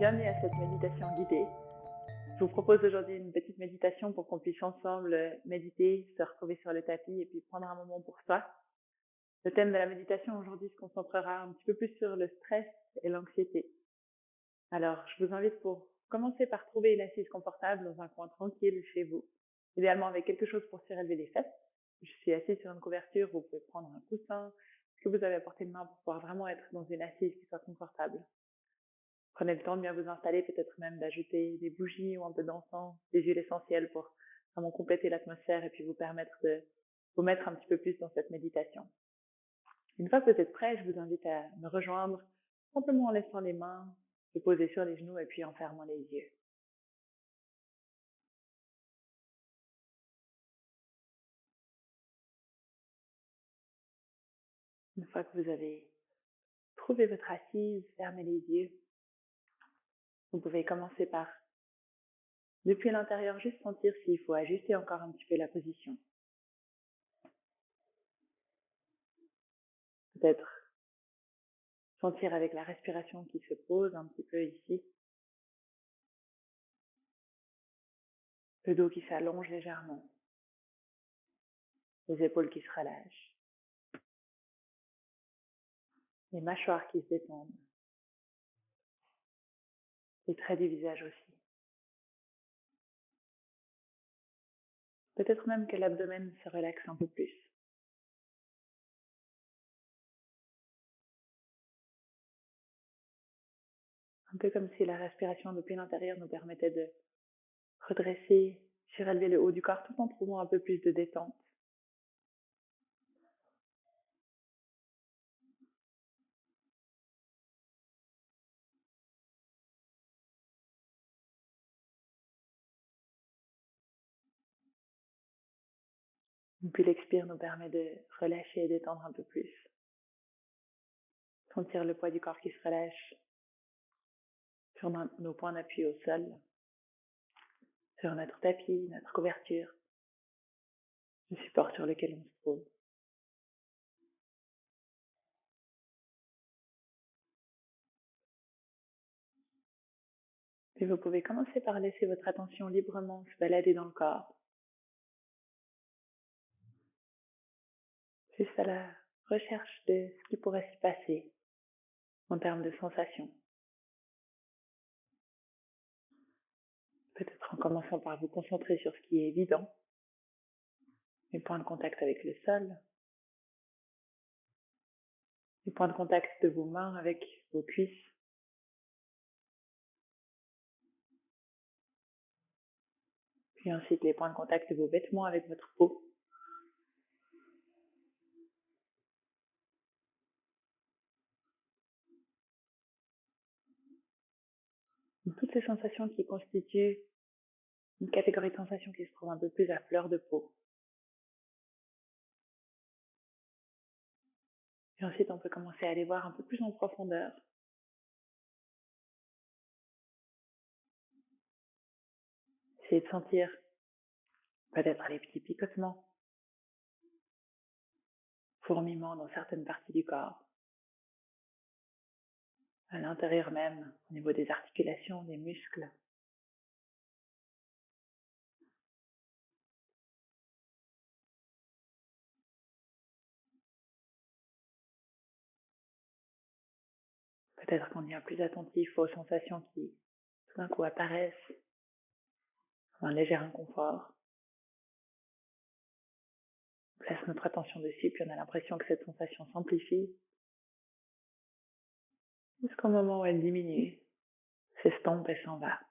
Bienvenue à cette méditation guidée. Je vous propose aujourd'hui une petite méditation pour qu'on puisse ensemble méditer, se retrouver sur le tapis et puis prendre un moment pour soi. Le thème de la méditation aujourd'hui se concentrera un petit peu plus sur le stress et l'anxiété. Alors, je vous invite pour commencer par trouver une assise confortable dans un coin tranquille chez vous, idéalement avec quelque chose pour surélever les fesses. Je suis assise sur une couverture, vous pouvez prendre un coussin, ce que vous avez à portée de main pour pouvoir vraiment être dans une assise qui soit confortable. Prenez le temps de bien vous installer, peut-être même d'ajouter des bougies ou un peu d'encens, des huiles essentielles pour vraiment compléter l'atmosphère et puis vous permettre de vous mettre un petit peu plus dans cette méditation. Une fois que vous êtes prêt, je vous invite à me rejoindre simplement en laissant les mains se poser sur les genoux et puis en fermant les yeux. Une fois que vous avez trouvé votre assise, fermez les yeux. Vous pouvez commencer par, depuis l'intérieur, juste sentir s'il faut ajuster encore un petit peu la position. Peut-être sentir avec la respiration qui se pose un petit peu ici. Le dos qui s'allonge légèrement. Les épaules qui se relâchent. Les mâchoires qui se détendent. Les traits du visage aussi. Peut-être même que l'abdomen se relaxe un peu plus. Un peu comme si la respiration depuis l'intérieur nous permettait de redresser, surélever le haut du corps tout en trouvant un peu plus de détente. Et puis l'expire nous permet de relâcher et d'étendre un peu plus. Sentir le poids du corps qui se relâche sur nos points d'appui au sol, sur notre tapis, notre couverture, le support sur lequel on se trouve. Puis vous pouvez commencer par laisser votre attention librement se balader dans le corps, juste à la recherche de ce qui pourrait s'y passer en termes de sensations. Peut-être en commençant par vous concentrer sur ce qui est évident, les points de contact avec le sol, les points de contact de vos mains avec vos cuisses, puis ensuite les points de contact de vos vêtements avec votre peau. Toutes ces sensations qui constituent une catégorie de sensations qui se trouve un peu plus à fleur de peau. Et ensuite, on peut commencer à aller voir un peu plus en profondeur. Essayer de sentir peut-être les petits picotements, fourmillements dans certaines parties du corps, à l'intérieur même, au niveau des articulations, des muscles. Peut-être qu'on devient plus attentif aux sensations qui, tout d'un coup, apparaissent, un léger inconfort. On place notre attention dessus, puis on a l'impression que cette sensation s'amplifie, jusqu'au moment où elle diminue, s'estompe et s'en va.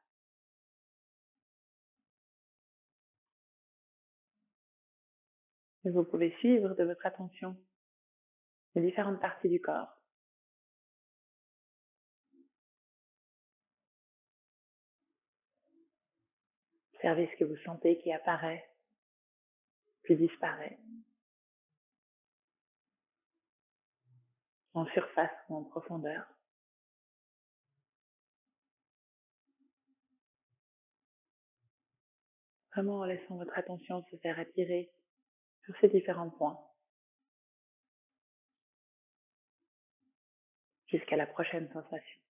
Et vous pouvez suivre de votre attention les différentes parties du corps. Observez ce que vous sentez qui apparaît, puis disparaît, en surface ou en profondeur. Vraiment en laissant votre attention se faire attirer sur ces différents points, jusqu'à la prochaine sensation.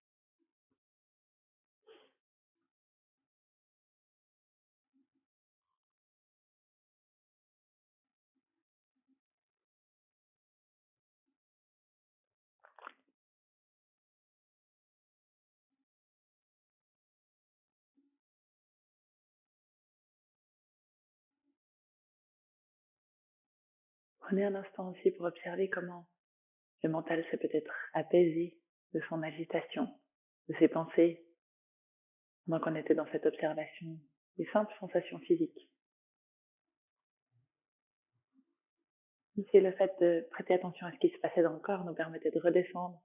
Prenez un instant aussi pour observer comment le mental s'est peut-être apaisé de son agitation, de ses pensées, pendant qu'on était dans cette observation des simples sensations physiques. Ici, le fait de prêter attention à ce qui se passait dans le corps nous permettait de redescendre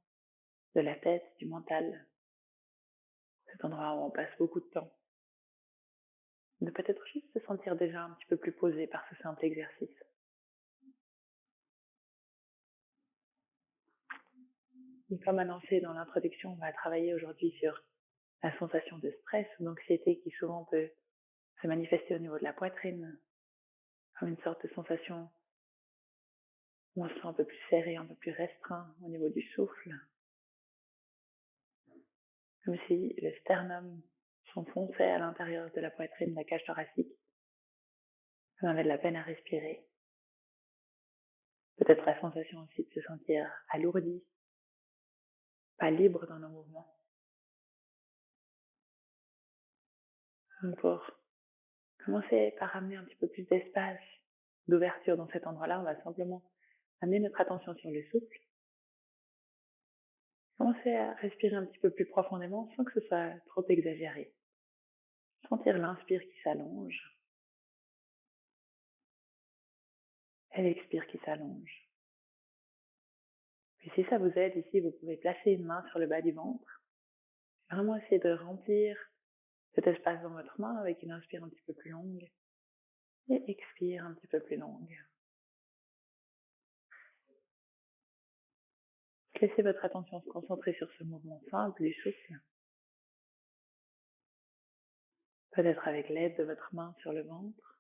de la tête, du mental, cet endroit où on passe beaucoup de temps. De peut-être juste se sentir déjà un petit peu plus posé par ce simple exercice. Et comme annoncé dans l'introduction, on va travailler aujourd'hui sur la sensation de stress ou d'anxiété qui souvent peut se manifester au niveau de la poitrine, comme une sorte de sensation où on se sent un peu plus serré, un peu plus restreint au niveau du souffle, comme si le sternum s'enfonçait à l'intérieur de la poitrine, de la cage thoracique. On avait de la peine à respirer. Peut-être la sensation aussi de se sentir alourdi, pas libre dans nos mouvements. Donc pour commencer par amener un petit peu plus d'espace, d'ouverture dans cet endroit-là, on va simplement amener notre attention sur le souffle. Commencer à respirer un petit peu plus profondément sans que ce soit trop exagéré. Sentir l'inspire qui s'allonge et l'expire qui s'allonge. Puis si ça vous aide ici, vous pouvez placer une main sur le bas du ventre. Vraiment essayer de remplir cet espace dans votre main avec une inspire un petit peu plus longue et expire un petit peu plus longue. Laissez votre attention se concentrer sur ce mouvement simple du souffle. Peut-être avec l'aide de votre main sur le ventre.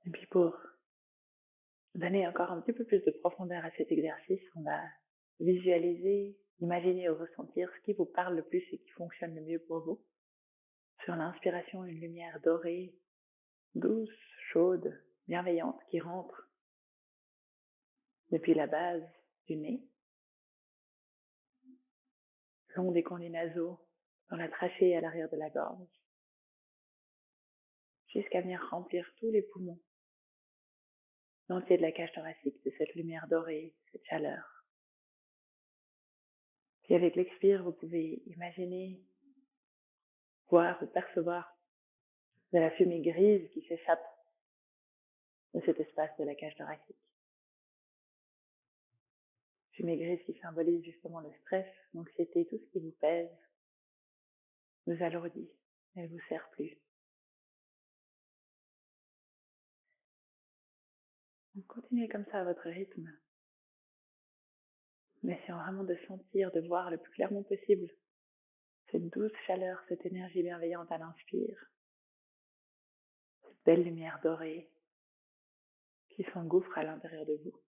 Et puis pour donner encore un petit peu plus de profondeur à cet exercice, on va visualiser, imaginer ou ressentir ce qui vous parle le plus et qui fonctionne le mieux pour vous. Sur l'inspiration, une lumière dorée, douce, chaude, bienveillante qui rentre depuis la base du nez, long des conduits nasaux, dans la trachée et à l'arrière de la gorge, jusqu'à venir remplir tous les poumons, l'entier de la cage thoracique de cette lumière dorée, cette chaleur. Puis avec l'expire, vous pouvez imaginer, voir ou percevoir de la fumée grise qui s'échappe de cet espace de la cage thoracique. Fumée grise qui symbolise justement le stress, l'anxiété, tout ce qui vous pèse, vous alourdit et ne vous sert plus. Donc continuez comme ça à votre rythme, mais essayant vraiment de sentir, de voir le plus clairement possible cette douce chaleur, cette énergie bienveillante à l'inspire, cette belle lumière dorée qui s'engouffre à l'intérieur de vous.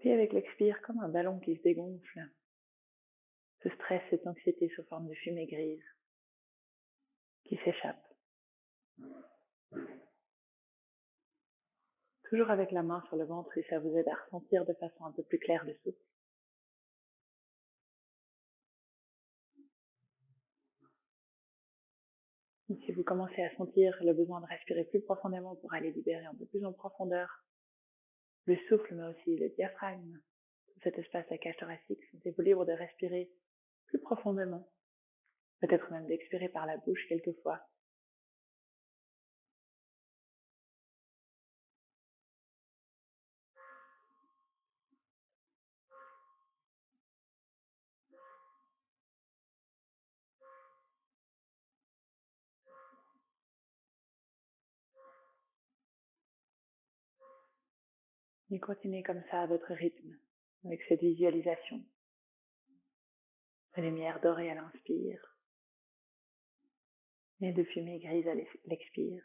Puis avec l'expire, comme un ballon qui se dégonfle, ce stress, cette anxiété sous forme de fumée grise qui s'échappe. Toujours avec la main sur le ventre si ça vous aide à ressentir de façon un peu plus claire le souffle. Et si vous commencez à sentir le besoin de respirer plus profondément pour aller libérer un peu plus en profondeur le souffle, mais aussi le diaphragme, cet espace de la cage thoracique, sentez-vous libre de respirer plus profondément, peut-être même d'expirer par la bouche quelquefois. Et continuez comme ça à votre rythme, avec cette visualisation. De lumière dorée à l'inspire et de fumée grise à l'expire.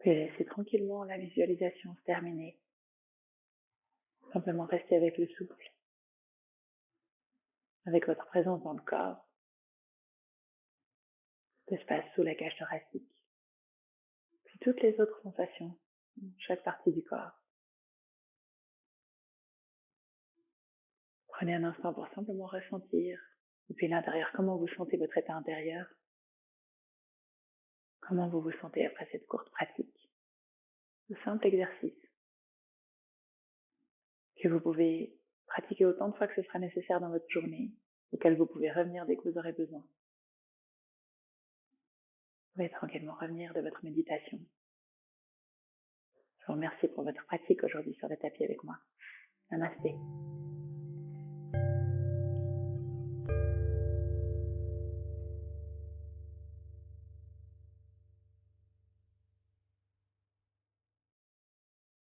Puis laissez tranquillement la visualisation se terminer. Simplement rester avec le souffle, avec votre présence dans le corps, l'espace sous la cage thoracique, puis toutes les autres sensations, dans chaque partie du corps. Prenez un instant pour simplement ressentir, depuis l'intérieur, comment vous sentez votre état intérieur, comment vous vous sentez après cette courte pratique, ce simple exercice, que vous pouvez pratiquer autant de fois que ce sera nécessaire dans votre journée, auquel vous pouvez revenir dès que vous aurez besoin. Vous pouvez tranquillement revenir de votre méditation. Je vous remercie pour votre pratique aujourd'hui sur le tapis avec moi. Namasté.